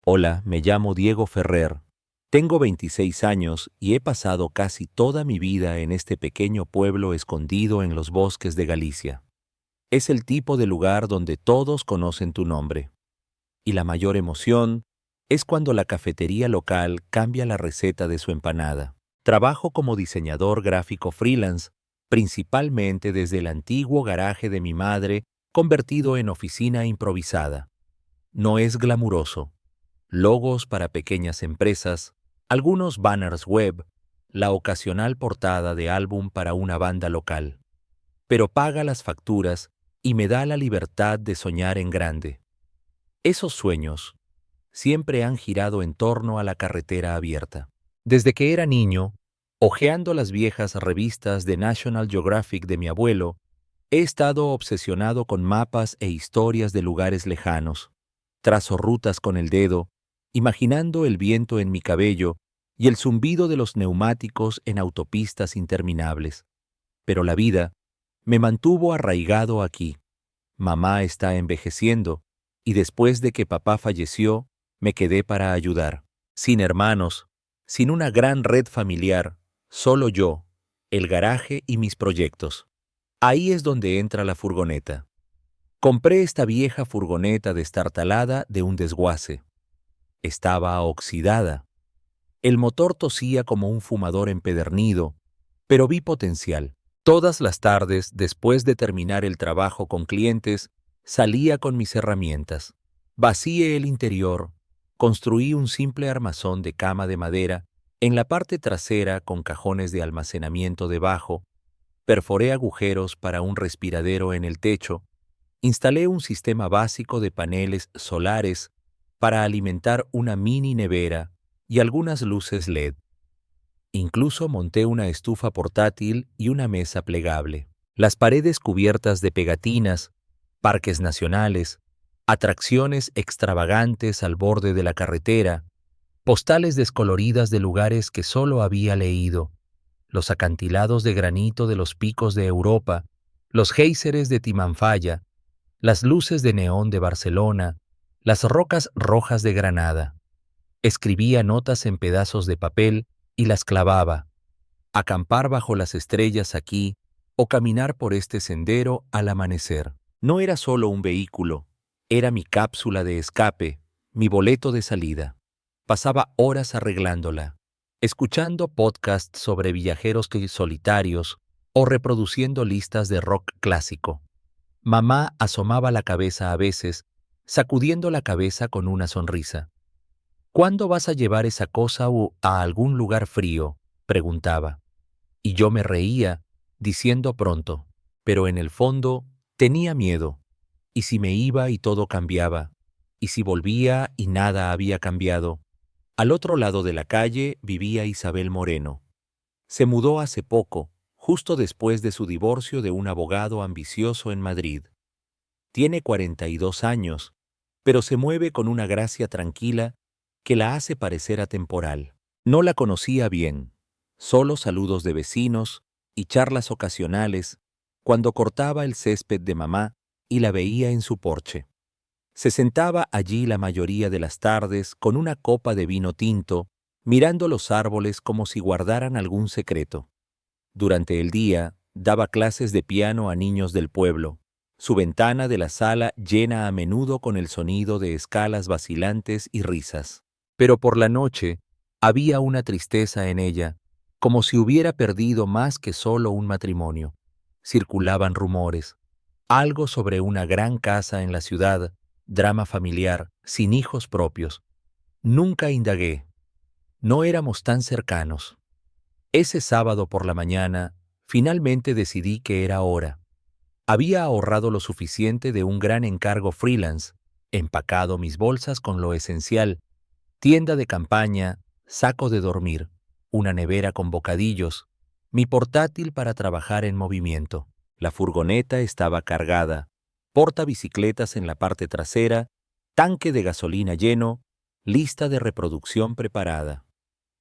Hola, me llamo Diego Ferrer. Tengo 26 años y he pasado casi toda mi vida en este pequeño pueblo escondido en los bosques de Galicia. Es el tipo de lugar donde todos conocen tu nombre. Y la mayor emoción es cuando la cafetería local cambia la receta de su empanada. Trabajo como diseñador gráfico freelance, principalmente desde el antiguo garaje de mi madre, convertido en oficina improvisada. No es glamuroso. Logos para pequeñas empresas, algunos banners web, la ocasional portada de álbum para una banda local. Pero paga las facturas y me da la libertad de soñar en grande. Esos sueños siempre han girado en torno a la carretera abierta. Desde que era niño, hojeando las viejas revistas de National Geographic de mi abuelo, he estado obsesionado con mapas e historias de lugares lejanos. Trazo rutas con el dedo, imaginando el viento en mi cabello y el zumbido de los neumáticos en autopistas interminables. Pero la vida me mantuvo arraigado aquí. Mamá está envejeciendo, y después de que papá falleció, me quedé para ayudar. Sin hermanos, sin una gran red familiar, solo yo, el garaje y mis proyectos. Ahí es donde entra la furgoneta. Compré esta vieja furgoneta destartalada de un desguace. Estaba oxidada. El motor tosía como un fumador empedernido, pero vi potencial. Todas las tardes, después de terminar el trabajo con clientes, salía con mis herramientas. Vacié el interior, construí un simple armazón de cama de madera en la parte trasera con cajones de almacenamiento debajo, perforé agujeros para un respiradero en el techo, instalé un sistema básico de paneles solares para alimentar una mini nevera y algunas luces LED. Incluso monté una estufa portátil y una mesa plegable. Las paredes cubiertas de pegatinas, parques nacionales, atracciones extravagantes al borde de la carretera, postales descoloridas de lugares que solo había leído, los acantilados de granito de los picos de Europa, los géiseres de Timanfaya, las luces de neón de Barcelona, las rocas rojas de Granada. Escribía notas en pedazos de papel y las clavaba. Acampar bajo las estrellas aquí o caminar por este sendero al amanecer. No era solo un vehículo, era mi cápsula de escape, mi boleto de salida. Pasaba horas arreglándola, escuchando podcasts sobre viajeros solitarios o reproduciendo listas de rock clásico. Mamá asomaba la cabeza a veces, sacudiendo la cabeza con una sonrisa. ¿Cuándo vas a llevar esa cosa a algún lugar frío?, preguntaba. Y yo me reía, diciendo pronto, pero en el fondo tenía miedo. ¿Y si me iba y todo cambiaba? ¿Y si volvía y nada había cambiado? Al otro lado de la calle vivía Isabel Moreno. Se mudó hace poco, justo después de su divorcio de un abogado ambicioso en Madrid. Tiene 42 años, pero se mueve con una gracia tranquila que la hace parecer atemporal. No la conocía bien, solo saludos de vecinos y charlas ocasionales cuando cortaba el césped de mamá y la veía en su porche. Se sentaba allí la mayoría de las tardes con una copa de vino tinto, mirando los árboles como si guardaran algún secreto. Durante el día, daba clases de piano a niños del pueblo, su ventana de la sala llena a menudo con el sonido de escalas vacilantes y risas. Pero por la noche había una tristeza en ella, como si hubiera perdido más que solo un matrimonio. Circulaban rumores, algo sobre una gran casa en la ciudad, drama familiar, sin hijos propios. Nunca indagué. No éramos tan cercanos. Ese sábado por la mañana, finalmente decidí que era hora. Había ahorrado lo suficiente de un gran encargo freelance, empacado mis bolsas con lo esencial, tienda de campaña, saco de dormir, una nevera con bocadillos, mi portátil para trabajar en movimiento. La furgoneta estaba cargada, portabicicletas en la parte trasera, tanque de gasolina lleno, lista de reproducción preparada.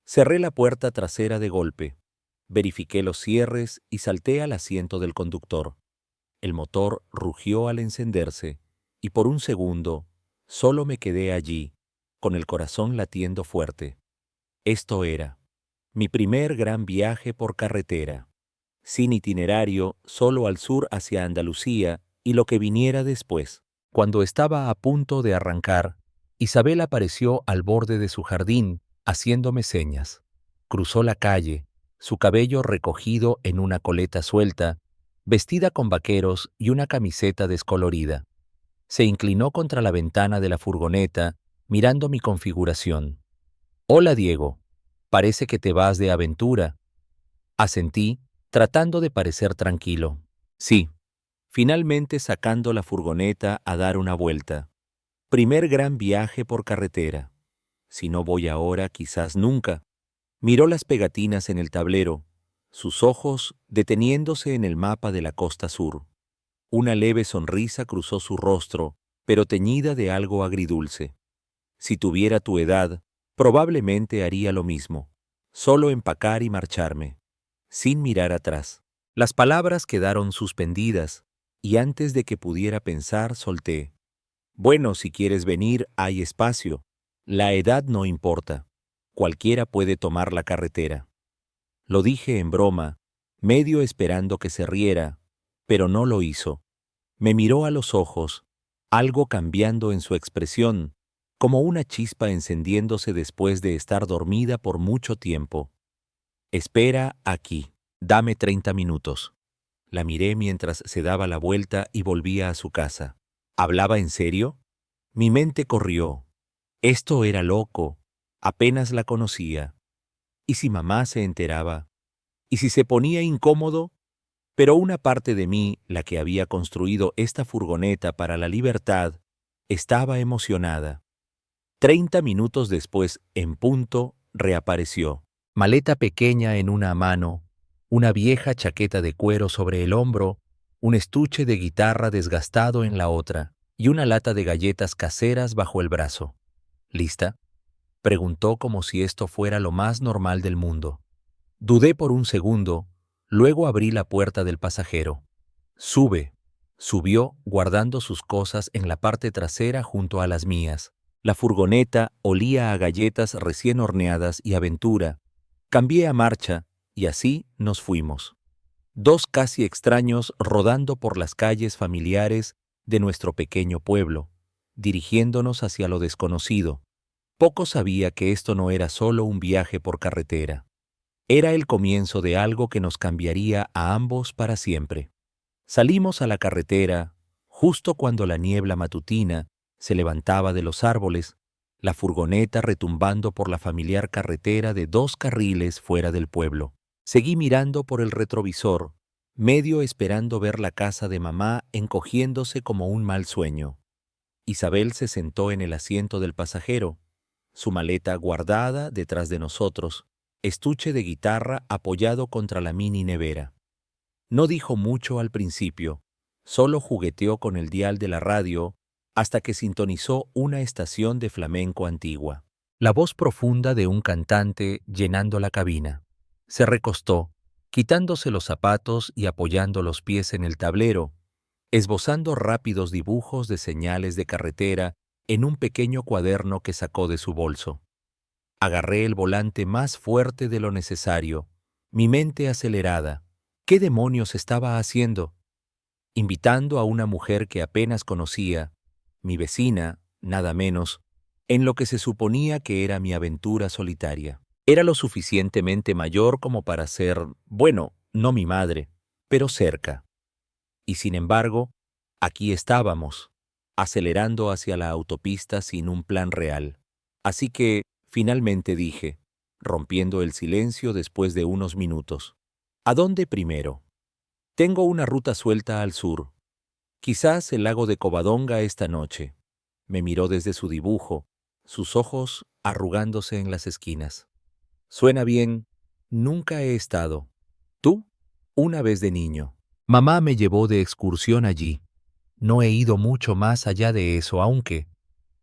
Cerré la puerta trasera de golpe, verifiqué los cierres y salté al asiento del conductor. El motor rugió al encenderse y por un segundo solo me quedé allí, con el corazón latiendo fuerte. Esto era mi primer gran viaje por carretera, sin itinerario, solo al sur hacia Andalucía y lo que viniera después. Cuando estaba a punto de arrancar, Isabel apareció al borde de su jardín, haciéndome señas. Cruzó la calle, su cabello recogido en una coleta suelta, vestida con vaqueros y una camiseta descolorida. Se inclinó contra la ventana de la furgoneta, mirando mi configuración. «Hola, Diego. Parece que te vas de aventura». Asentí, tratando de parecer tranquilo. «Sí». Finalmente sacando la furgoneta a dar una vuelta. Primer gran viaje por carretera. Si no voy ahora, quizás nunca. Miró las pegatinas en el tablero, sus ojos deteniéndose en el mapa de la costa sur. Una leve sonrisa cruzó su rostro, pero teñida de algo agridulce. Si tuviera tu edad, probablemente haría lo mismo. Solo empacar y marcharme, sin mirar atrás. Las palabras quedaron suspendidas, y antes de que pudiera pensar, solté. Bueno, si quieres venir, hay espacio. La edad no importa. Cualquiera puede tomar la carretera. Lo dije en broma, medio esperando que se riera, pero no lo hizo. Me miró a los ojos, algo cambiando en su expresión, como una chispa encendiéndose después de estar dormida por mucho tiempo. Espera aquí, dame 30 minutos. La miré mientras se daba la vuelta y volvía a su casa. ¿Hablaba en serio? Mi mente corrió. Esto era loco. Apenas la conocía. ¿Y si mamá se enteraba? ¿Y si se ponía incómodo? Pero una parte de mí, la que había construido esta furgoneta para la libertad, estaba emocionada. 30 minutos después, en punto, reapareció. Maleta pequeña en una mano, una vieja chaqueta de cuero sobre el hombro, un estuche de guitarra desgastado en la otra y una lata de galletas caseras bajo el brazo. ¿Lista?, preguntó como si esto fuera lo más normal del mundo. Dudé por un segundo, luego abrí la puerta del pasajero. «Sube». Subió, guardando sus cosas en la parte trasera junto a las mías. La furgoneta olía a galletas recién horneadas y aventura. Cambié a marcha, y así nos fuimos. Dos casi extraños rodando por las calles familiares de nuestro pequeño pueblo, dirigiéndonos hacia lo desconocido. Poco sabía que esto no era solo un viaje por carretera. Era el comienzo de algo que nos cambiaría a ambos para siempre. Salimos a la carretera, justo cuando la niebla matutina se levantaba de los árboles, la furgoneta retumbando por la familiar carretera de 2 carriles fuera del pueblo. Seguí mirando por el retrovisor, medio esperando ver la casa de mamá encogiéndose como un mal sueño. Isabel se sentó en el asiento del pasajero, su maleta guardada detrás de nosotros, estuche de guitarra apoyado contra la mini nevera. No dijo mucho al principio, solo jugueteó con el dial de la radio hasta que sintonizó una estación de flamenco antigua. La voz profunda de un cantante llenando la cabina. Se recostó, quitándose los zapatos y apoyando los pies en el tablero, esbozando rápidos dibujos de señales de carretera en un pequeño cuaderno que sacó de su bolso. Agarré el volante más fuerte de lo necesario, mi mente acelerada. ¿Qué demonios estaba haciendo? Invitando a una mujer que apenas conocía, mi vecina, nada menos, en lo que se suponía que era mi aventura solitaria. Era lo suficientemente mayor como para ser, bueno, no mi madre, pero cerca. Y sin embargo, aquí estábamos, acelerando hacia la autopista sin un plan real. Así que, finalmente dije, rompiendo el silencio después de unos minutos, ¿a dónde primero? Tengo una ruta suelta al sur. Quizás el lago de Covadonga esta noche. Me miró desde su dibujo, sus ojos arrugándose en las esquinas. Suena bien, nunca he estado. ¿Tú? Una vez de niño. Mamá me llevó de excursión allí. No he ido mucho más allá de eso, aunque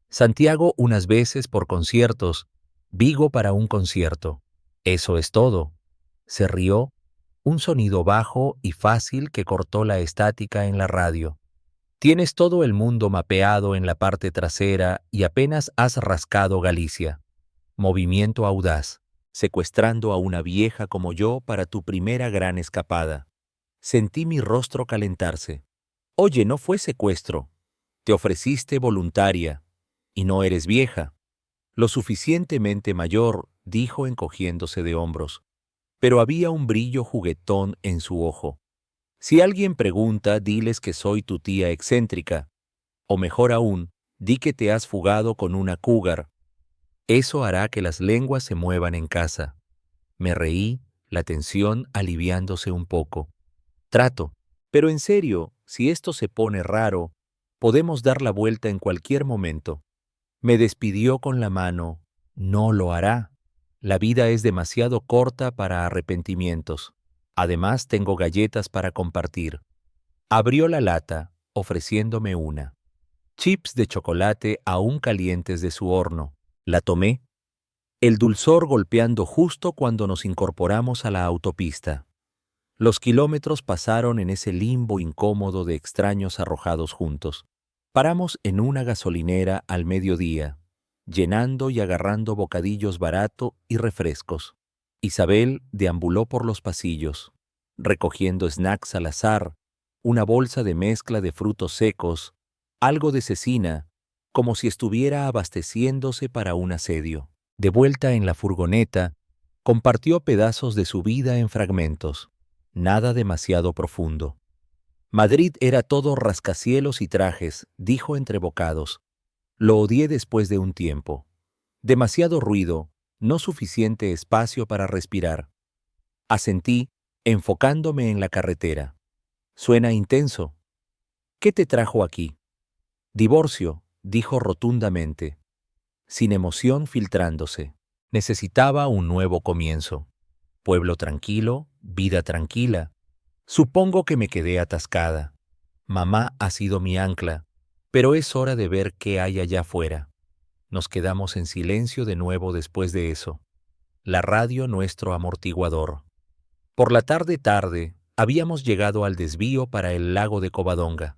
Santiago unas veces por conciertos, Vigo para un concierto. Eso es todo. Se rió, un sonido bajo y fácil que cortó la estática en la radio. Tienes todo el mundo mapeado en la parte trasera y apenas has rascado Galicia. Movimiento audaz, secuestrando a una vieja como yo para tu primera gran escapada. Sentí mi rostro calentarse. Oye, no fue secuestro. Te ofreciste voluntaria. Y no eres vieja. Lo suficientemente mayor, dijo encogiéndose de hombros. Pero había un brillo juguetón en su ojo. Si alguien pregunta, diles que soy tu tía excéntrica. O mejor aún, di que te has fugado con una cougar. Eso hará que las lenguas se muevan en casa. Me reí, la tensión aliviándose un poco. Trato. Pero en serio, si esto se pone raro, podemos dar la vuelta en cualquier momento. Me despidió con la mano. No lo hará. La vida es demasiado corta para arrepentimientos. Además, tengo galletas para compartir. Abrió la lata, ofreciéndome una. Chips de chocolate aún calientes de su horno. La tomé. El dulzor golpeando justo cuando nos incorporamos a la autopista. Los kilómetros pasaron en ese limbo incómodo de extraños arrojados juntos. Paramos en una gasolinera al mediodía, llenando y agarrando bocadillos barato y refrescos. Isabel deambuló por los pasillos, recogiendo snacks al azar, una bolsa de mezcla de frutos secos, algo de cecina, como si estuviera abasteciéndose para un asedio. De vuelta en la furgoneta, compartió pedazos de su vida en fragmentos, nada demasiado profundo. Madrid era todo rascacielos y trajes, dijo entre bocados. Lo odié después de un tiempo. Demasiado ruido, no suficiente espacio para respirar. Asentí, enfocándome en la carretera. Suena intenso. ¿Qué te trajo aquí? Divorcio, dijo rotundamente, sin emoción filtrándose. Necesitaba un nuevo comienzo. Pueblo tranquilo, vida tranquila. Supongo que me quedé atascada. Mamá ha sido mi ancla, pero es hora de ver qué hay allá afuera. Nos quedamos en silencio de nuevo después de eso. La radio nuestro amortiguador. Por la tarde, habíamos llegado al desvío para el lago de Covadonga.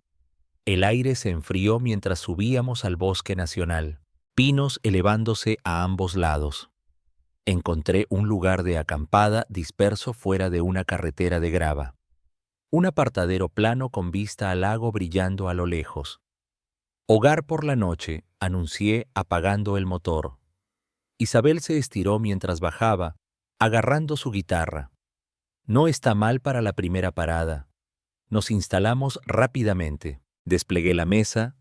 El aire se enfrió mientras subíamos al bosque nacional, pinos elevándose a ambos lados. Encontré un lugar de acampada disperso fuera de una carretera de grava. Un apartadero plano con vista al lago brillando a lo lejos. Hogar por la noche, anuncié apagando el motor. Isabel se estiró mientras bajaba, agarrando su guitarra. No está mal para la primera parada. Nos instalamos rápidamente. Desplegué la mesa,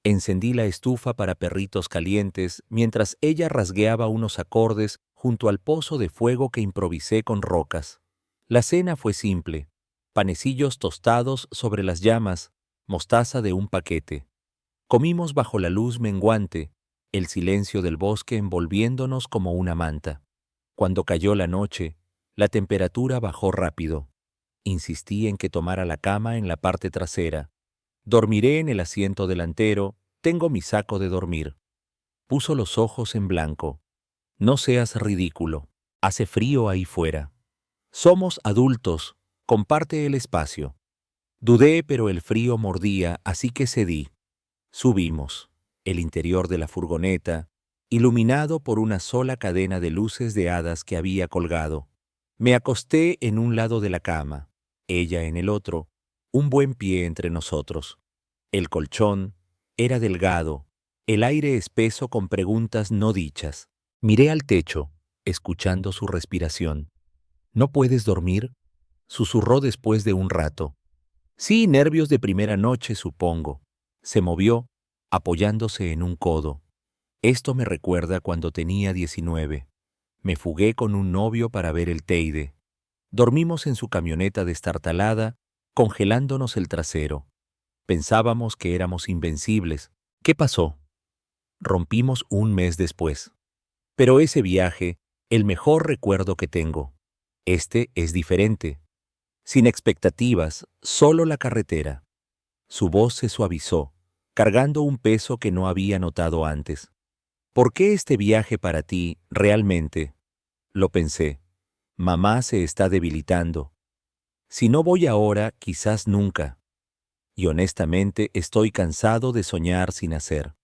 encendí la estufa para perritos calientes mientras ella rasgueaba unos acordes junto al pozo de fuego que improvisé con rocas. La cena fue simple. Panecillos tostados sobre las llamas, mostaza de un paquete. Comimos bajo la luz menguante, el silencio del bosque envolviéndonos como una manta. Cuando cayó la noche, la temperatura bajó rápido. Insistí en que tomara la cama en la parte trasera. Dormiré en el asiento delantero, tengo mi saco de dormir. Puso los ojos en blanco. No seas ridículo, hace frío ahí fuera. Somos adultos, comparte el espacio. Dudé, pero el frío mordía, así que cedí. Subimos. El interior de la furgoneta, iluminado por una sola cadena de luces de hadas que había colgado. Me acosté en un lado de la cama, ella en el otro, un buen pie entre nosotros. El colchón era delgado, el aire espeso con preguntas no dichas. Miré al techo, escuchando su respiración. ¿No puedes dormir?, susurró después de un rato. Sí, nervios de primera noche, supongo. Se movió, apoyándose en un codo. Esto me recuerda cuando tenía 19. Me fugué con un novio para ver el Teide. Dormimos en su camioneta destartalada, congelándonos el trasero. Pensábamos que éramos invencibles. ¿Qué pasó? Rompimos un mes después. Pero ese viaje, el mejor recuerdo que tengo. Este es diferente. Sin expectativas, solo la carretera. Su voz se suavizó, cargando un peso que no había notado antes. ¿Por qué este viaje para ti, realmente? Lo pensé. Mamá se está debilitando. Si no voy ahora, quizás nunca. y honestamente estoy cansado de soñar sin hacer.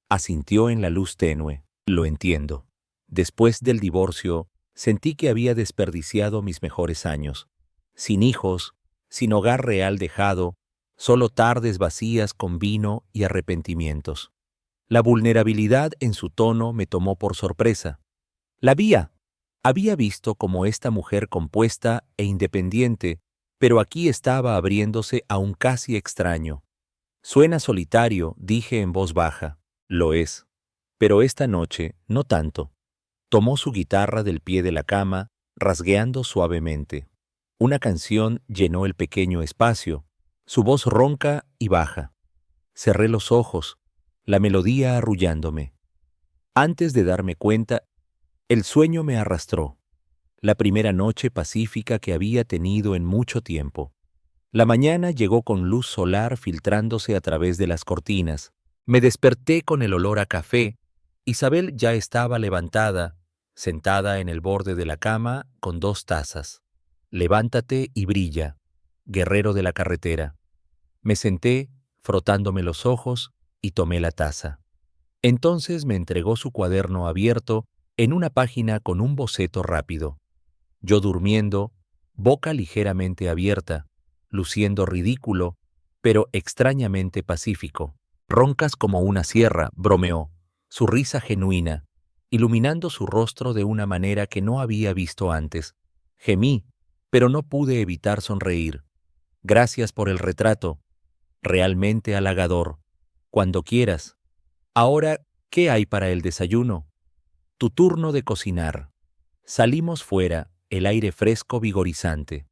Asintió en la luz tenue. Lo entiendo. Después del divorcio, sentí que había desperdiciado mis mejores años. Sin hijos, sin hogar real dejado, solo tardes vacías con vino y arrepentimientos. La vulnerabilidad en su tono me tomó por sorpresa. Había visto como esta mujer compuesta e independiente, pero aquí estaba abriéndose a un casi extraño. Suena solitario, dije en voz baja. Lo es. Pero esta noche, no tanto. Tomó su guitarra del pie de la cama, rasgueando suavemente. Una canción llenó el pequeño espacio, su voz ronca y baja. Cerré los ojos, la melodía arrullándome. Antes de darme cuenta, el sueño me arrastró. La primera noche pacífica que había tenido en mucho tiempo. La mañana llegó con luz solar filtrándose a través de las cortinas. Me desperté con el olor a café. Isabel ya estaba levantada, sentada en el borde de la cama con 2 tazas. Levántate y brilla, guerrero de la carretera. Me senté, frotándome los ojos, y tomé la taza. Entonces me entregó su cuaderno abierto en una página con un boceto rápido. Yo durmiendo, boca ligeramente abierta, luciendo ridículo, pero extrañamente pacífico. Roncas como una sierra, bromeó, su risa genuina, iluminando su rostro de una manera que no había visto antes. Gemí, pero no pude evitar sonreír. Gracias por el retrato. Realmente halagador. Cuando quieras. Ahora, ¿qué hay para el desayuno? Tu turno de cocinar. Salimos fuera, el aire fresco vigorizante.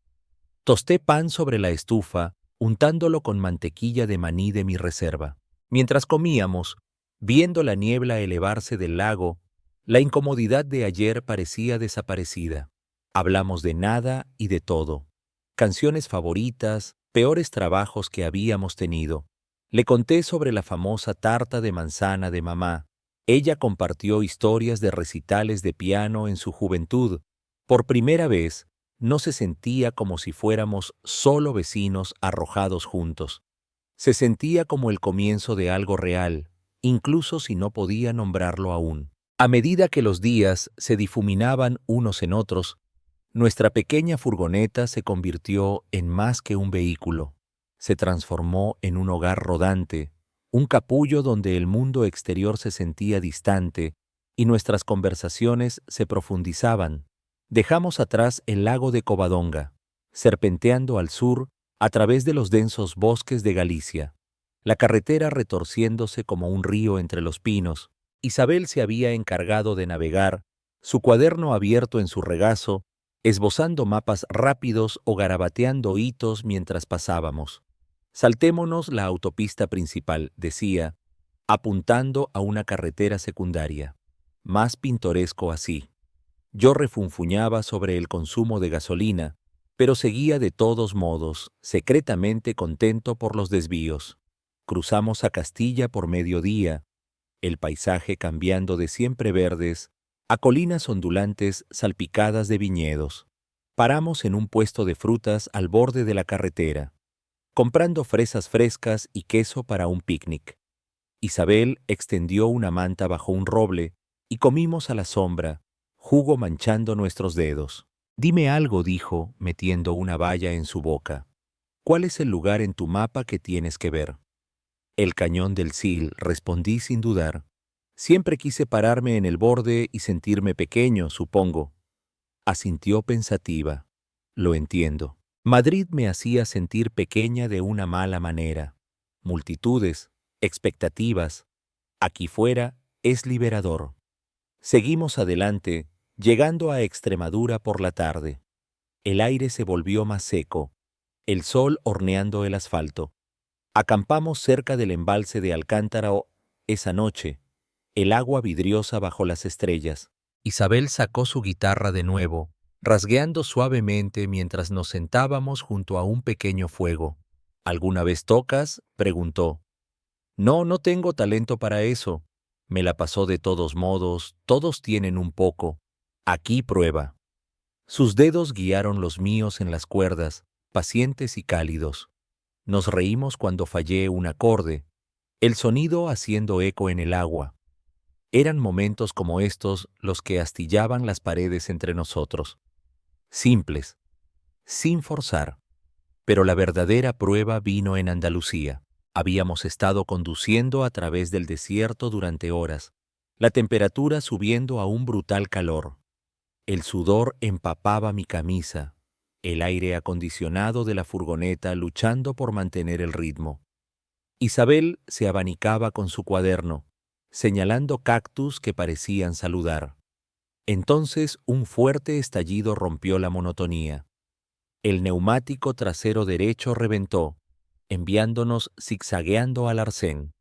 Tosté pan sobre la estufa, untándolo con mantequilla de maní de mi reserva. Mientras comíamos, viendo la niebla elevarse del lago, la incomodidad de ayer parecía desaparecida. Hablamos de nada y de todo. Canciones favoritas, peores trabajos que habíamos tenido. Le conté sobre la famosa tarta de manzana de mamá. Ella compartió historias de recitales de piano en su juventud. Por primera vez, no se sentía como si fuéramos solo vecinos arrojados juntos. Se sentía como el comienzo de algo real, incluso si no podía nombrarlo aún. A medida que los días se difuminaban unos en otros, nuestra pequeña furgoneta se convirtió en más que un vehículo. Se transformó en un hogar rodante, un capullo donde el mundo exterior se sentía distante y nuestras conversaciones se profundizaban. Dejamos atrás el lago de Covadonga, serpenteando al sur a través de los densos bosques de Galicia, la carretera retorciéndose como un río entre los pinos. Isabel se había encargado de navegar, su cuaderno abierto en su regazo, esbozando mapas rápidos o garabateando hitos mientras pasábamos. Saltémonos la autopista principal, decía, apuntando a una carretera secundaria. Más pintoresco así. Yo refunfuñaba sobre el consumo de gasolina, pero seguía de todos modos, secretamente contento por los desvíos. Cruzamos a Castilla por mediodía, el paisaje cambiando de siempre verdes a colinas ondulantes salpicadas de viñedos. Paramos en un puesto de frutas al borde de la carretera, comprando fresas frescas y queso para un picnic. Isabel extendió una manta bajo un roble y comimos a la sombra, jugo manchando nuestros dedos. Dime algo, dijo, metiendo una baya en su boca. ¿Cuál es el lugar en tu mapa que tienes que ver? El cañón del Sil, respondí sin dudar. Siempre quise pararme en el borde y sentirme pequeño, supongo. Asintió pensativa. Lo entiendo. Madrid me hacía sentir pequeña de una mala manera. Multitudes, expectativas. Aquí fuera es liberador. Seguimos adelante, llegando a Extremadura por la tarde. El aire se volvió más seco, el sol horneando el asfalto. Acampamos cerca del embalse de Alcántara esa noche, el agua vidriosa bajo las estrellas. Isabel sacó su guitarra de nuevo, rasgueando suavemente mientras nos sentábamos junto a un pequeño fuego. ¿Alguna vez tocas?, preguntó. No, no tengo talento para eso. Me la pasó de todos modos, todos tienen un poco. Aquí prueba. Sus dedos guiaron los míos en las cuerdas, pacientes y cálidos. Nos reímos cuando fallé un acorde, el sonido haciendo eco en el agua. Eran momentos como estos los que astillaban las paredes entre nosotros. Simples, sin forzar. Pero la verdadera prueba vino en Andalucía. Habíamos estado conduciendo a través del desierto durante horas, la temperatura subiendo a un brutal calor. El sudor empapaba mi camisa, el aire acondicionado de la furgoneta luchando por mantener el ritmo. Isabel se abanicaba con su cuaderno, señalando cactus que parecían saludar. Entonces un fuerte estallido rompió la monotonía. El neumático trasero derecho reventó, enviándonos zigzagueando al arcén.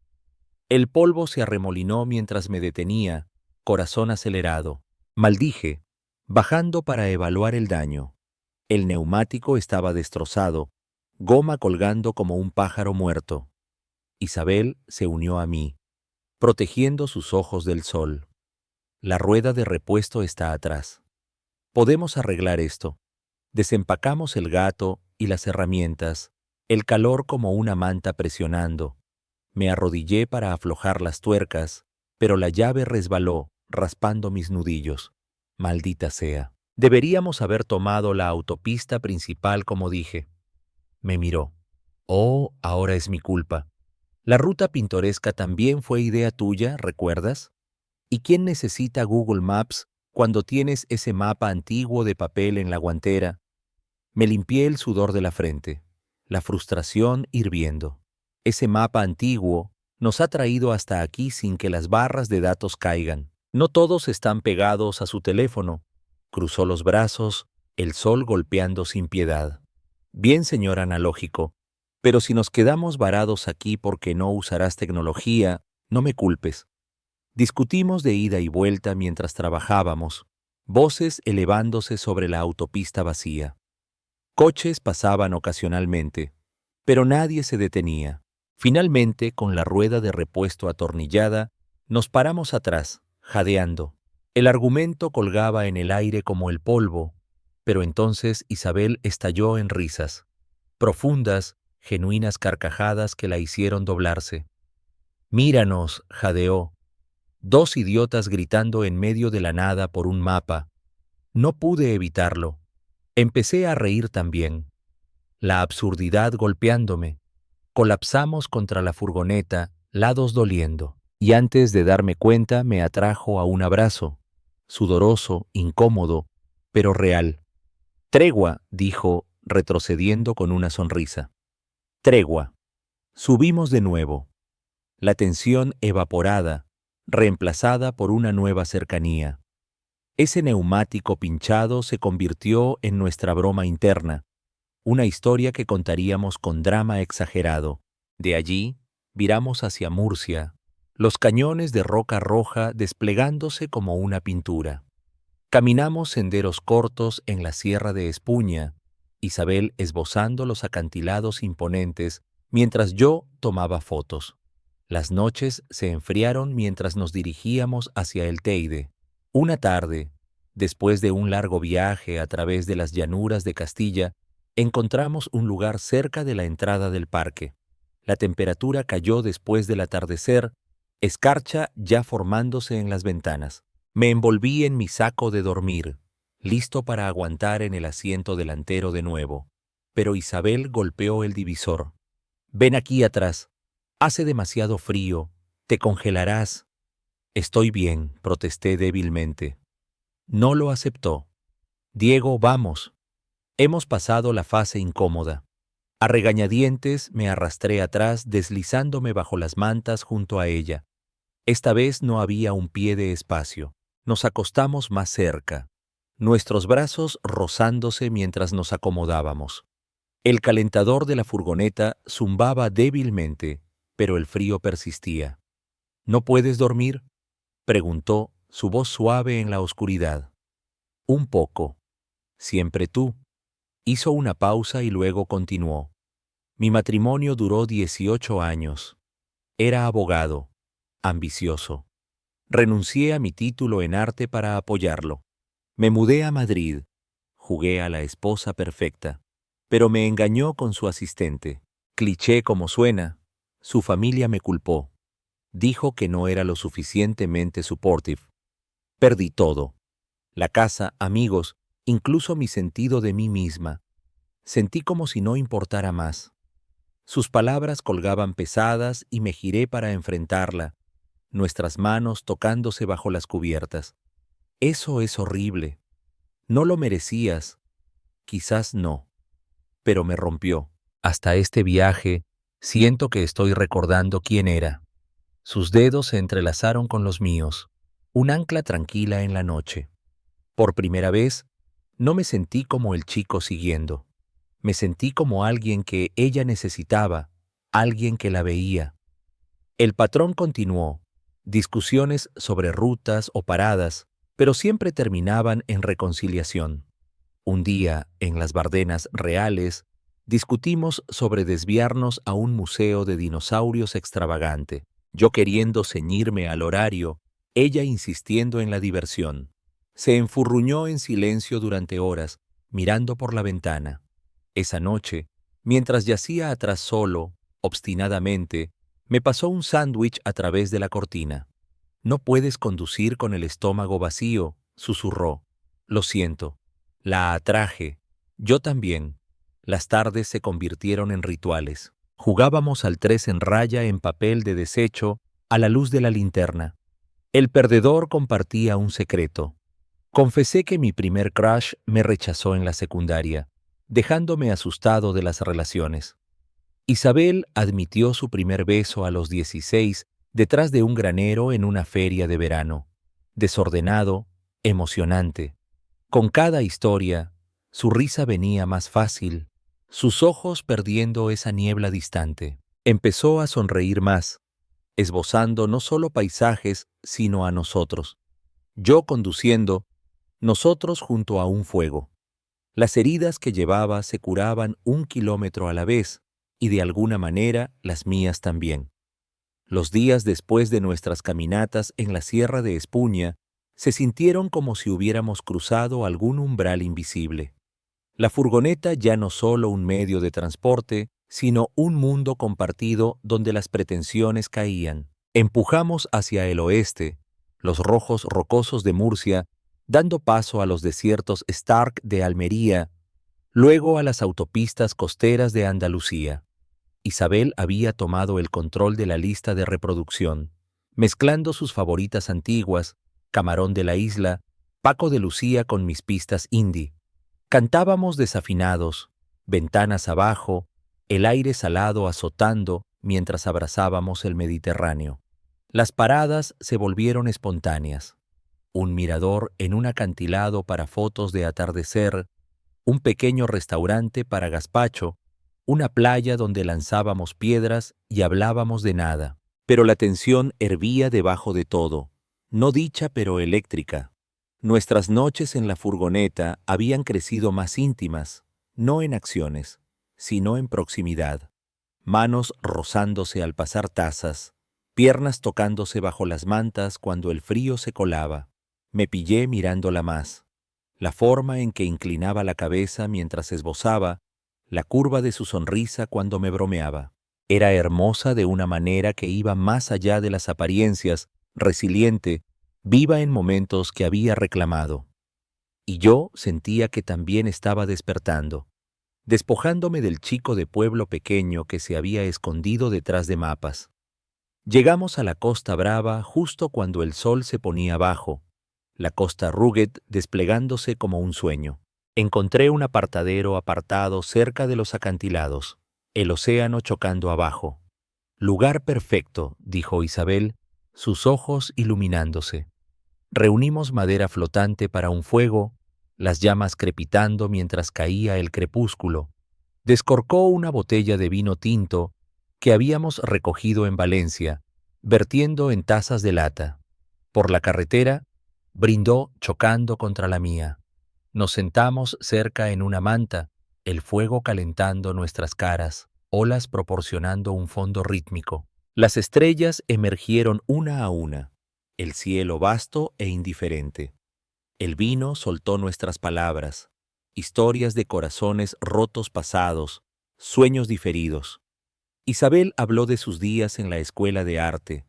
El polvo se arremolinó mientras me detenía, corazón acelerado. Maldije, bajando para evaluar el daño. El neumático estaba destrozado, goma colgando como un pájaro muerto. Isabel se unió a mí, protegiendo sus ojos del sol. La rueda de repuesto está atrás. Podemos arreglar esto. Desempacamos el gato y las herramientas, el calor como una manta presionando. Me arrodillé para aflojar las tuercas, pero la llave resbaló, raspando mis nudillos. Maldita sea. Deberíamos haber tomado la autopista principal, como dije. Me miró. Oh, ahora es mi culpa. La ruta pintoresca también fue idea tuya, ¿recuerdas? ¿Y quién necesita Google Maps cuando tienes ese mapa antiguo de papel en la guantera? Me limpié el sudor de la frente, la frustración hirviendo. Ese mapa antiguo nos ha traído hasta aquí sin que las barras de datos caigan. No todos están pegados a su teléfono. Cruzó los brazos, el sol golpeando sin piedad. Bien, señor analógico, pero si nos quedamos varados aquí porque no usarás tecnología, no me culpes. Discutimos de ida y vuelta mientras trabajábamos, voces elevándose sobre la autopista vacía. Coches pasaban ocasionalmente, pero nadie se detenía. Finalmente, con la rueda de repuesto atornillada, nos paramos atrás, jadeando. El argumento colgaba en el aire como el polvo, pero entonces Isabel estalló en risas, profundas, genuinas carcajadas que la hicieron doblarse. «Míranos», jadeó. Dos idiotas gritando en medio de la nada por un mapa. No pude evitarlo. Empecé a reír también. La absurdidad golpeándome. Colapsamos contra la furgoneta, lados doliendo. Y antes de darme cuenta me atrajo a un abrazo, sudoroso, incómodo, pero real. «Tregua», dijo, retrocediendo con una sonrisa. «Tregua». Subimos de nuevo. La tensión evaporada, reemplazada por una nueva cercanía. Ese neumático pinchado se convirtió en nuestra broma interna, una historia que contaríamos con drama exagerado. De allí, viramos hacia Murcia, los cañones de roca roja desplegándose como una pintura. Caminamos senderos cortos en la Sierra de Espuña, Isabel esbozando los acantilados imponentes mientras yo tomaba fotos. Las noches se enfriaron mientras nos dirigíamos hacia el Teide. Una tarde, después de un largo viaje a través de las llanuras de Castilla, encontramos un lugar cerca de la entrada del parque. La temperatura cayó después del atardecer, escarcha ya formándose en las ventanas. Me envolví en mi saco de dormir, listo para aguantar en el asiento delantero de nuevo. Pero Isabel golpeó el divisor. «Ven aquí atrás. Hace demasiado frío. Te congelarás». «Estoy bien», protesté débilmente. No lo aceptó. «Diego, vamos». Hemos pasado la fase incómoda. A regañadientes me arrastré atrás, deslizándome bajo las mantas junto a ella. Esta vez no había un pie de espacio. Nos acostamos más cerca, nuestros brazos rozándose mientras nos acomodábamos. El calentador de la furgoneta zumbaba débilmente, pero el frío persistía. «¿No puedes dormir?», preguntó, su voz suave en la oscuridad. «Un poco. Siempre tú». Hizo una pausa y luego continuó. «Mi matrimonio duró 18 años. Era abogado, ambicioso. Renuncié a mi título en arte para apoyarlo. Me mudé a Madrid. Jugué a la esposa perfecta, pero me engañó con su asistente. Cliché como suena, su familia me culpó. Dijo que no era lo suficientemente supportive. Perdí todo. La casa, amigos, incluso mi sentido de mí misma. Sentí como si no importara más. Sus palabras colgaban pesadas y me giré para enfrentarla, nuestras manos tocándose bajo las cubiertas. Eso es horrible. No lo merecías. Quizás no. Pero me rompió. Hasta este viaje, siento que estoy recordando quién era. Sus dedos se entrelazaron con los míos, un ancla tranquila en la noche. Por primera vez, no me sentí como el chico siguiendo. Me sentí como alguien que ella necesitaba, alguien que la veía. El patrón continuó, discusiones sobre rutas o paradas, pero siempre terminaban en reconciliación. Un día, en las Bardenas Reales, discutimos sobre desviarnos a un museo de dinosaurios extravagante, yo queriendo ceñirme al horario, ella insistiendo en la diversión. Se enfurruñó en silencio durante horas, mirando por la ventana. Esa noche, mientras yacía atrás solo, obstinadamente, me pasó un sándwich a través de la cortina. «No puedes conducir con el estómago vacío», susurró. «Lo siento». La atraje. Yo también. Las tardes se convirtieron en rituales. Jugábamos al 3 en raya en papel de desecho a la luz de la linterna. El perdedor compartía un secreto. Confesé que mi primer crush me rechazó en la secundaria, dejándome asustado de las relaciones. Isabel admitió su primer beso a los 16 detrás de un granero en una feria de verano. Desordenado, emocionante. Con cada historia, su risa venía más fácil, sus ojos perdiendo esa niebla distante. Empezó a sonreír más, esbozando no solo paisajes, sino a nosotros. Yo conduciendo, nosotros junto a un fuego. Las heridas que llevaba se curaban 1 kilómetro a la vez, y de alguna manera las mías también. Los días después de nuestras caminatas en la Sierra de Espuña se sintieron como si hubiéramos cruzado algún umbral invisible. La furgoneta ya no solo un medio de transporte, sino un mundo compartido donde las pretensiones caían. Empujamos hacia el oeste, los rojos rocosos de Murcia, dando paso a los desiertos Stark de Almería, luego a las autopistas costeras de Andalucía. Isabel había tomado el control de la lista de reproducción, mezclando sus favoritas antiguas, Camarón de la Isla, Paco de Lucía con mis pistas indie. Cantábamos desafinados, ventanas abajo, el aire salado azotando mientras abrazábamos el Mediterráneo. Las paradas se volvieron espontáneas. Un mirador en un acantilado para fotos de atardecer, un pequeño restaurante para gazpacho, una playa donde lanzábamos piedras y hablábamos de nada. Pero la tensión hervía debajo de todo, no dicha pero eléctrica. Nuestras noches en la furgoneta habían crecido más íntimas, no en acciones, sino en proximidad. Manos rozándose al pasar tazas, piernas tocándose bajo las mantas cuando el frío se colaba. Me pillé mirándola más. La forma en que inclinaba la cabeza mientras esbozaba, la curva de su sonrisa cuando me bromeaba. Era hermosa de una manera que iba más allá de las apariencias, resiliente, viva en momentos que había reclamado. Y yo sentía que también estaba despertando, despojándome del chico de pueblo pequeño que se había escondido detrás de mapas. Llegamos a la Costa Brava justo cuando el sol se ponía bajo, la costa Rugged desplegándose como un sueño. Encontré un apartadero apartado cerca de los acantilados, el océano chocando abajo. «Lugar perfecto», dijo Isabel, sus ojos iluminándose. Reunimos madera flotante para un fuego, las llamas crepitando mientras caía el crepúsculo. Descorcó una botella de vino tinto que habíamos recogido en Valencia, vertiendo en tazas de lata. Por la carretera, brindó chocando contra la mía. Nos sentamos cerca en una manta, el fuego calentando nuestras caras, olas proporcionando un fondo rítmico. Las estrellas emergieron una a una, el cielo vasto e indiferente. El vino soltó nuestras palabras, historias de corazones rotos pasados, sueños diferidos. Isabel habló de sus días en la escuela de arte,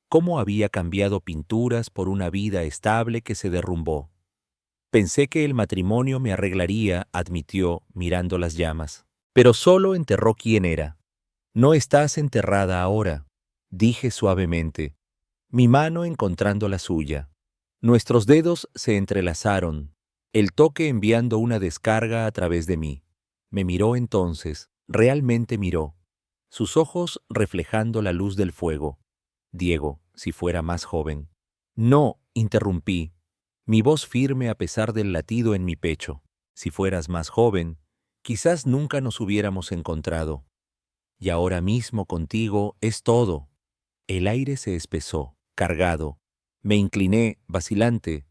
cómo había cambiado pinturas por una vida estable que se derrumbó. Pensé que el matrimonio me arreglaría, admitió, mirando las llamas. Pero solo enterró quién era. No estás enterrada ahora, dije suavemente, mi mano encontrando la suya. Nuestros dedos se entrelazaron, el toque enviando una descarga a través de mí. Me miró entonces, realmente miró, sus ojos reflejando la luz del fuego. Diego, si fuera más joven. No, interrumpí, mi voz firme a pesar del latido en mi pecho. Si fueras más joven, quizás nunca nos hubiéramos encontrado. Y ahora mismo contigo es todo. El aire se espesó, cargado. Me incliné, vacilante,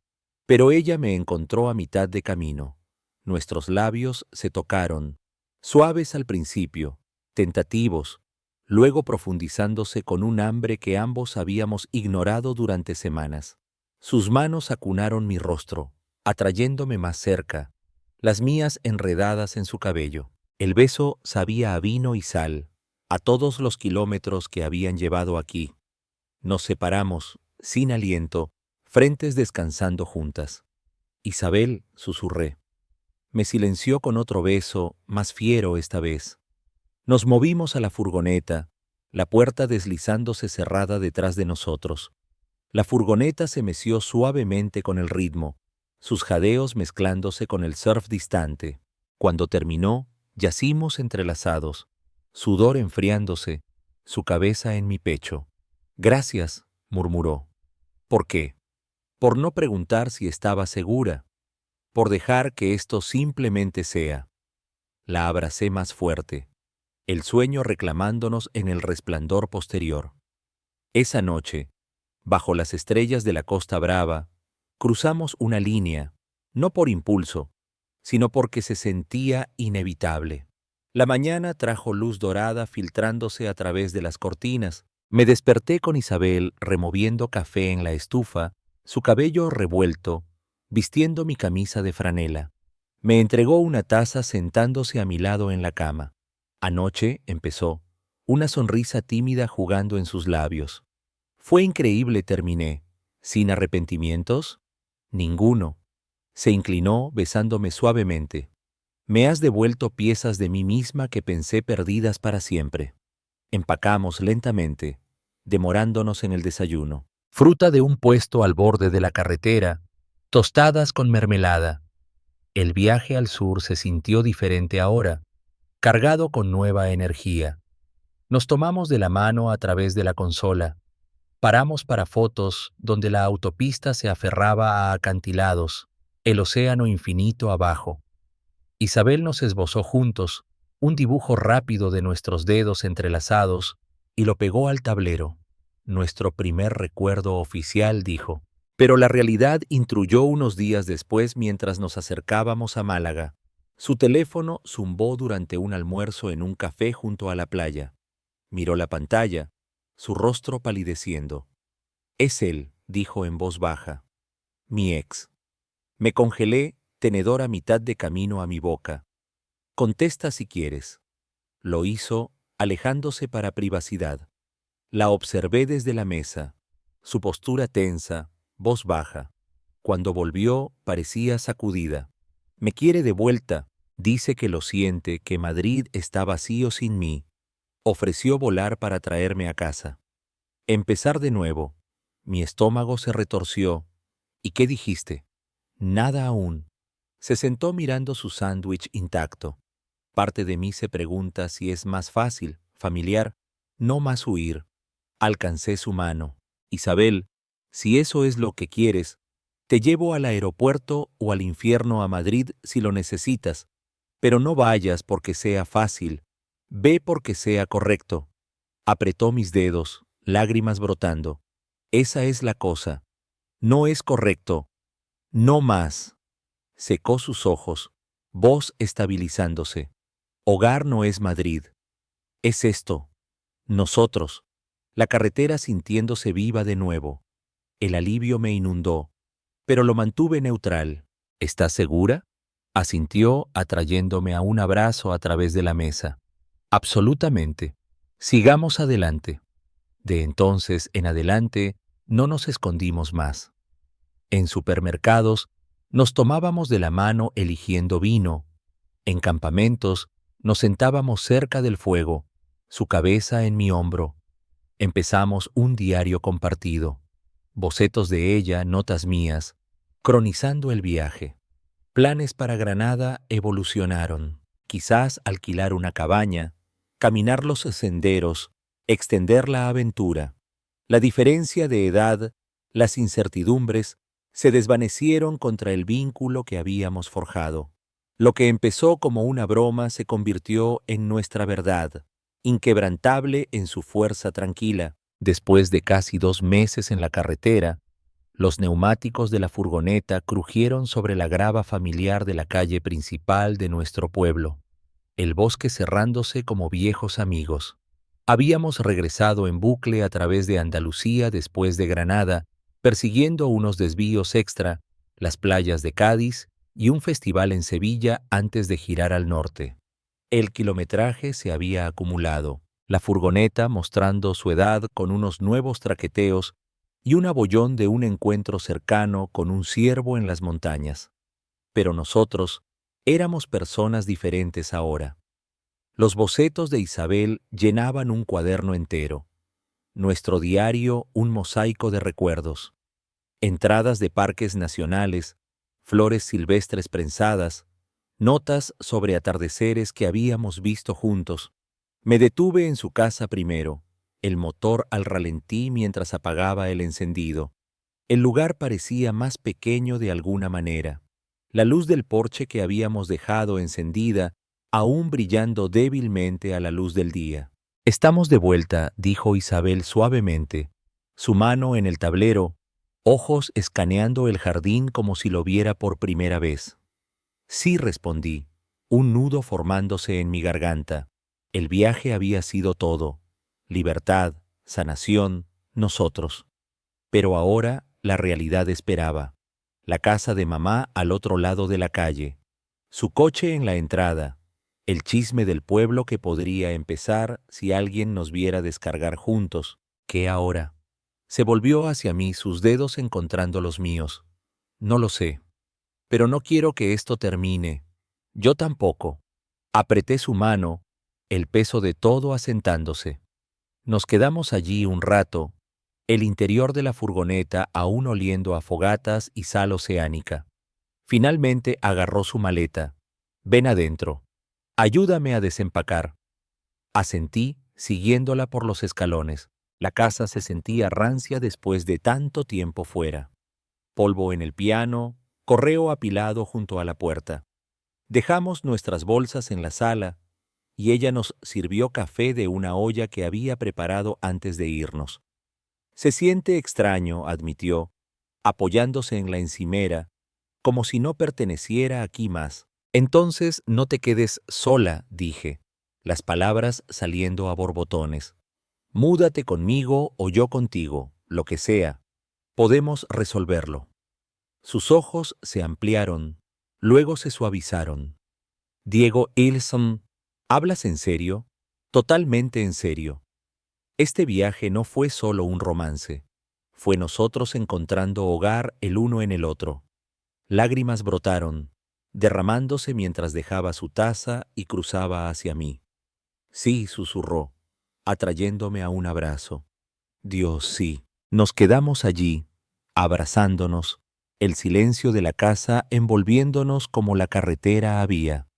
pero ella me encontró a mitad de camino. Nuestros labios se tocaron, suaves al principio, tentativos, luego profundizándose con un hambre que ambos habíamos ignorado durante semanas. Sus manos acunaron mi rostro, atrayéndome más cerca, las mías enredadas en su cabello. El beso sabía a vino y sal, a todos los kilómetros que habían llevado aquí. Nos separamos, sin aliento, frentes descansando juntas. Isabel, susurré. Me silenció con otro beso, más fiero esta vez. Nos movimos a la furgoneta, la puerta deslizándose cerrada detrás de nosotros. La furgoneta se meció suavemente con el ritmo, sus jadeos mezclándose con el surf distante. Cuando terminó, yacimos entrelazados, sudor enfriándose, su cabeza en mi pecho. Gracias, murmuró. ¿Por qué? Por no preguntar si estaba segura, por dejar que esto simplemente sea. La abracé más fuerte, el sueño reclamándonos en el resplandor posterior. Esa noche, bajo las estrellas de la Costa Brava, cruzamos una línea, no por impulso, sino porque se sentía inevitable. La mañana trajo luz dorada filtrándose a través de las cortinas. Me desperté con Isabel removiendo café en la estufa, su cabello revuelto, vistiendo mi camisa de franela. Me entregó una taza sentándose a mi lado en la cama. Anoche, empezó, una sonrisa tímida jugando en sus labios. Fue increíble, terminé. ¿Sin arrepentimientos? Ninguno. Se inclinó besándome suavemente. Me has devuelto piezas de mí misma que pensé perdidas para siempre. Empacamos lentamente, demorándonos en el desayuno. Fruta de un puesto al borde de la carretera, tostadas con mermelada. El viaje al sur se sintió diferente ahora, cargado con nueva energía. Nos tomamos de la mano a través de la consola. Paramos para fotos donde la autopista se aferraba a acantilados, el océano infinito abajo. Isabel nos esbozó juntos un dibujo rápido de nuestros dedos entrelazados y lo pegó al tablero. Nuestro primer recuerdo oficial, dijo. Pero la realidad intruyó unos días después mientras nos acercábamos a Málaga. Su teléfono zumbó durante un almuerzo en un café junto a la playa. Miró la pantalla, su rostro palideciendo. Es él, dijo en voz baja. Mi ex. Me congelé, tenedor a mitad de camino a mi boca. Contesta si quieres. Lo hizo, alejándose para privacidad. La observé desde la mesa, su postura tensa, voz baja. Cuando volvió, parecía sacudida. Me quiere de vuelta, dice que lo siente, que Madrid está vacío sin mí. Ofreció volar para traerme a casa. Empezar de nuevo. Mi estómago se retorció. ¿Y qué dijiste? Nada aún. Se sentó mirando su sándwich intacto. Parte de mí se pregunta si es más fácil, familiar, no más huir. Alcancé su mano. Isabel, si eso es lo que quieres, te llevo al aeropuerto o al infierno a Madrid si lo necesitas, pero no vayas porque sea fácil, ve porque sea correcto. Apretó mis dedos, lágrimas brotando. Esa es la cosa. No es correcto. No más. Secó sus ojos, voz estabilizándose. Hogar no es Madrid. Es esto. Nosotros. La carretera sintiéndose viva de nuevo. El alivio me inundó, pero lo mantuve neutral. ¿Estás segura? Asintió, atrayéndome a un abrazo a través de la mesa. Absolutamente. Sigamos adelante. De entonces en adelante no nos escondimos más. En supermercados nos tomábamos de la mano eligiendo vino. En campamentos nos sentábamos cerca del fuego, su cabeza en mi hombro. Empezamos un diario compartido, bocetos de ella, notas mías, cronizando el viaje. Planes para Granada evolucionaron. Quizás alquilar una cabaña, caminar los senderos, extender la aventura. La diferencia de edad, las incertidumbres, se desvanecieron contra el vínculo que habíamos forjado. Lo que empezó como una broma se convirtió en nuestra verdad, inquebrantable en su fuerza tranquila. Después de casi 2 meses en la carretera, los neumáticos de la furgoneta crujieron sobre la grava familiar de la calle principal de nuestro pueblo, el bosque cerrándose como viejos amigos. Habíamos regresado en bucle a través de Andalucía después de Granada, persiguiendo unos desvíos extra, las playas de Cádiz y un festival en Sevilla antes de girar al norte. El kilometraje se había acumulado, la furgoneta mostrando su edad con unos nuevos traqueteos y un abollón de un encuentro cercano con un ciervo en las montañas. Pero nosotros éramos personas diferentes ahora. Los bocetos de Isabel llenaban un cuaderno entero, nuestro diario un mosaico de recuerdos, entradas de parques nacionales, flores silvestres prensadas, notas sobre atardeceres que habíamos visto juntos. Me detuve en su casa primero, el motor al ralentí mientras apagaba el encendido. El lugar parecía más pequeño de alguna manera. La luz del porche que habíamos dejado encendida, aún brillando débilmente a la luz del día. «Estamos de vuelta», dijo Isabel suavemente, su mano en el tablero, ojos escaneando el jardín como si lo viera por primera vez. «Sí», respondí, un nudo formándose en mi garganta. El viaje había sido todo: libertad, sanación, nosotros. Pero ahora la realidad esperaba. La casa de mamá al otro lado de la calle, su coche en la entrada, el chisme del pueblo que podría empezar si alguien nos viera descargar juntos. ¿Qué ahora? Se volvió hacia mí, sus dedos encontrando los míos. No lo sé, pero no quiero que esto termine. Yo tampoco. Apreté su mano, el peso de todo asentándose. Nos quedamos allí un rato, el interior de la furgoneta aún oliendo a fogatas y sal oceánica. Finalmente agarró su maleta. «Ven adentro. Ayúdame a desempacar». Asentí, siguiéndola por los escalones. La casa se sentía rancia después de tanto tiempo fuera. Polvo en el piano, correo apilado junto a la puerta. Dejamos nuestras bolsas en la sala y ella nos sirvió café de una olla que había preparado antes de irnos. «Se siente extraño», admitió, apoyándose en la encimera, como si no perteneciera aquí más. «Entonces no te quedes sola», dije, las palabras saliendo a borbotones. «Múdate conmigo o yo contigo, lo que sea. Podemos resolverlo». Sus ojos se ampliaron, luego se suavizaron. «Diego Ilson, ¿hablas en serio?» «Totalmente en serio. Este viaje no fue solo un romance. Fue nosotros encontrando hogar el uno en el otro». Lágrimas brotaron, derramándose mientras dejaba su taza y cruzaba hacia mí. «Sí», susurró, atrayéndome a un abrazo. «Dios, sí». Nos quedamos allí, abrazándonos, el silencio de la casa envolviéndonos como la carretera había.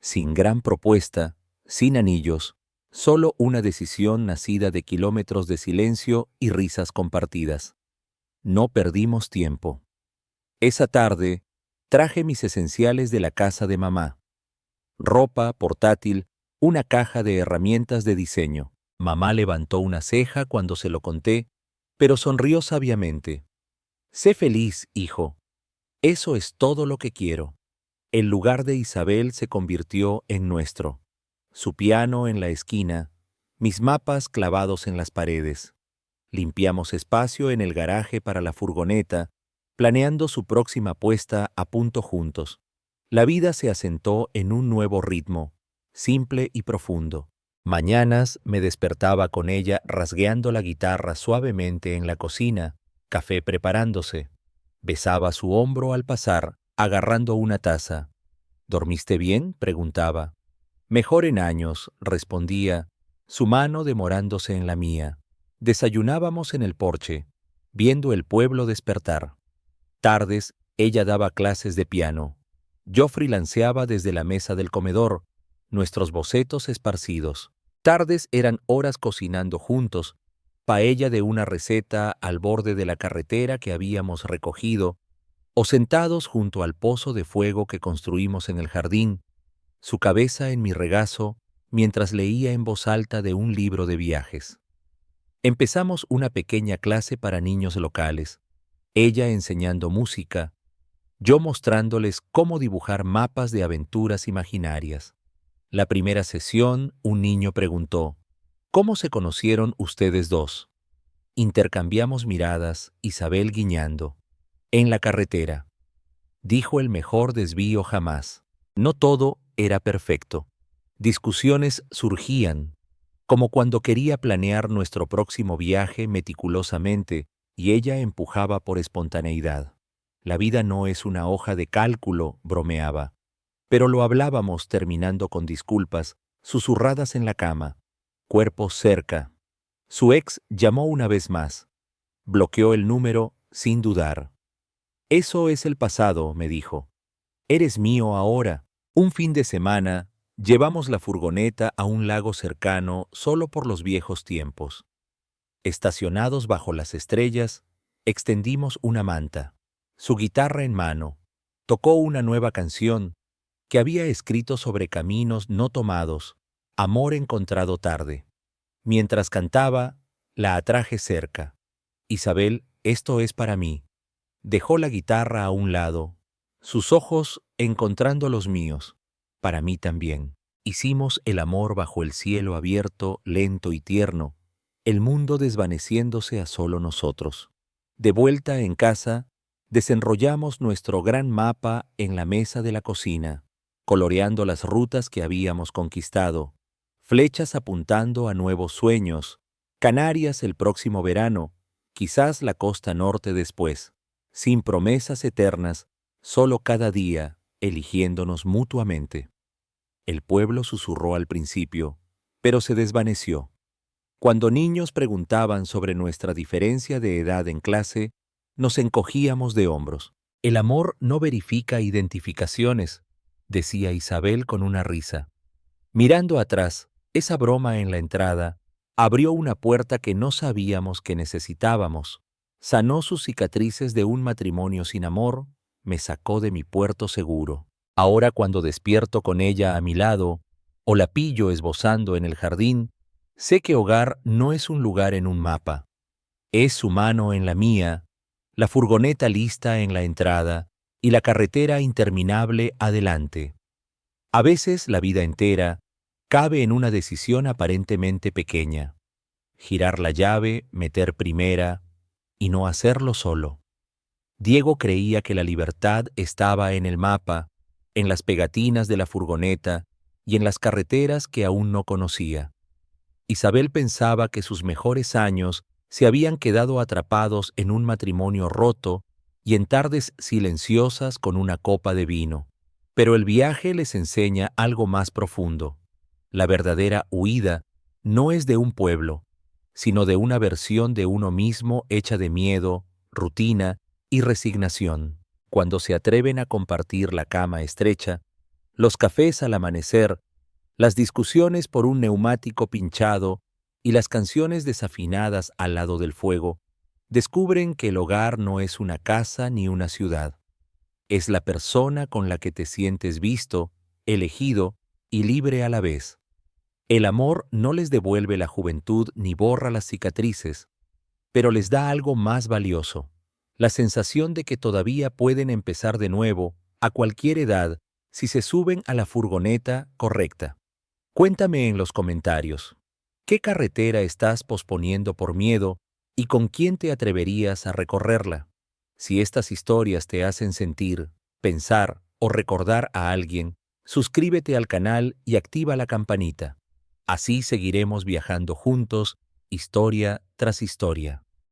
Sin gran propuesta, sin anillos, solo una decisión nacida de kilómetros de silencio y risas compartidas. No perdimos tiempo. Esa tarde, traje mis esenciales de la casa de mamá. Ropa, portátil, una caja de herramientas de diseño. Mamá levantó una ceja cuando se lo conté, pero sonrió sabiamente. «Sé feliz, hijo. Eso es todo lo que quiero». El lugar de Isabel se convirtió en nuestro. Su piano en la esquina, mis mapas clavados en las paredes. Limpiamos espacio en el garaje para la furgoneta, planeando su próxima puesta a punto juntos. La vida se asentó en un nuevo ritmo, simple y profundo. Mañanas me despertaba con ella rasgueando la guitarra suavemente en la cocina, café preparándose. Besaba su hombro al pasar, agarrando una taza. ¿Dormiste bien?, preguntaba. Mejor en años, respondía, su mano demorándose en la mía. Desayunábamos en el porche, viendo el pueblo despertar. Tardes, ella daba clases de piano. Yo freelanceaba desde la mesa del comedor, nuestros bocetos esparcidos. Tardes eran horas cocinando juntos, paella de una receta al borde de la carretera que habíamos recogido, o sentados junto al pozo de fuego que construimos en el jardín, su cabeza en mi regazo, mientras leía en voz alta de un libro de viajes. Empezamos una pequeña clase para niños locales, ella enseñando música, yo mostrándoles cómo dibujar mapas de aventuras imaginarias. La primera sesión, un niño preguntó, ¿cómo se conocieron ustedes dos? Intercambiamos miradas, Isabel guiñando. En la carretera. Dijo el mejor desvío jamás. No todo era perfecto. Discusiones surgían, como cuando quería planear nuestro próximo viaje meticulosamente y ella empujaba por espontaneidad. La vida no es una hoja de cálculo, bromeaba. Pero lo hablábamos terminando con disculpas, susurradas en la cama, cuerpos cerca. Su ex llamó una vez más. Bloqueó el número sin dudar. Eso es el pasado, me dijo. Eres mío ahora. Un fin de semana, llevamos la furgoneta a un lago cercano solo por los viejos tiempos. Estacionados bajo las estrellas, extendimos una manta. Su guitarra en mano, tocó una nueva canción que había escrito sobre caminos no tomados, amor encontrado tarde. Mientras cantaba, la atraje cerca. Isabel, esto es para mí. Dejó la guitarra a un lado, sus ojos encontrando los míos. Para mí también. Hicimos el amor bajo el cielo abierto, lento y tierno, el mundo desvaneciéndose a solo nosotros. De vuelta en casa, desenrollamos nuestro gran mapa en la mesa de la cocina, coloreando las rutas que habíamos conquistado, flechas apuntando a nuevos sueños, Canarias el próximo verano, quizás la costa norte después, sin promesas eternas, solo cada día, eligiéndonos mutuamente. El pueblo susurró al principio, pero se desvaneció. Cuando niños preguntaban sobre nuestra diferencia de edad en clase, nos encogíamos de hombros. El amor no verifica identificaciones, decía Isabel con una risa. Mirando atrás, esa broma en la entrada abrió una puerta que no sabíamos que necesitábamos. Sanó sus cicatrices de un matrimonio sin amor, me sacó de mi puerto seguro. Ahora cuando despierto con ella a mi lado, o la pillo esbozando en el jardín, sé que hogar no es un lugar en un mapa. Es su mano en la mía, la furgoneta lista en la entrada y la carretera interminable adelante. A veces la vida entera cabe en una decisión aparentemente pequeña. Girar la llave, meter primera y no hacerlo solo. Diego creía que la libertad estaba en el mapa, en las pegatinas de la furgoneta y en las carreteras que aún no conocía. Isabel pensaba que sus mejores años se habían quedado atrapados en un matrimonio roto y en tardes silenciosas con una copa de vino. Pero el viaje les enseña algo más profundo. La verdadera huida no es de un pueblo, sino de una versión de uno mismo hecha de miedo, rutina y resignación. Cuando se atreven a compartir la cama estrecha, los cafés al amanecer, las discusiones por un neumático pinchado y las canciones desafinadas al lado del fuego, descubren que el hogar no es una casa ni una ciudad. Es la persona con la que te sientes visto, elegido y libre a la vez. El amor no les devuelve la juventud ni borra las cicatrices, pero les da algo más valioso, la sensación de que todavía pueden empezar de nuevo, a cualquier edad, si se suben a la furgoneta correcta. Cuéntame en los comentarios, ¿qué carretera estás posponiendo por miedo y con quién te atreverías a recorrerla? Si estas historias te hacen sentir, pensar o recordar a alguien, suscríbete al canal y activa la campanita. Así seguiremos viajando juntos, historia tras historia.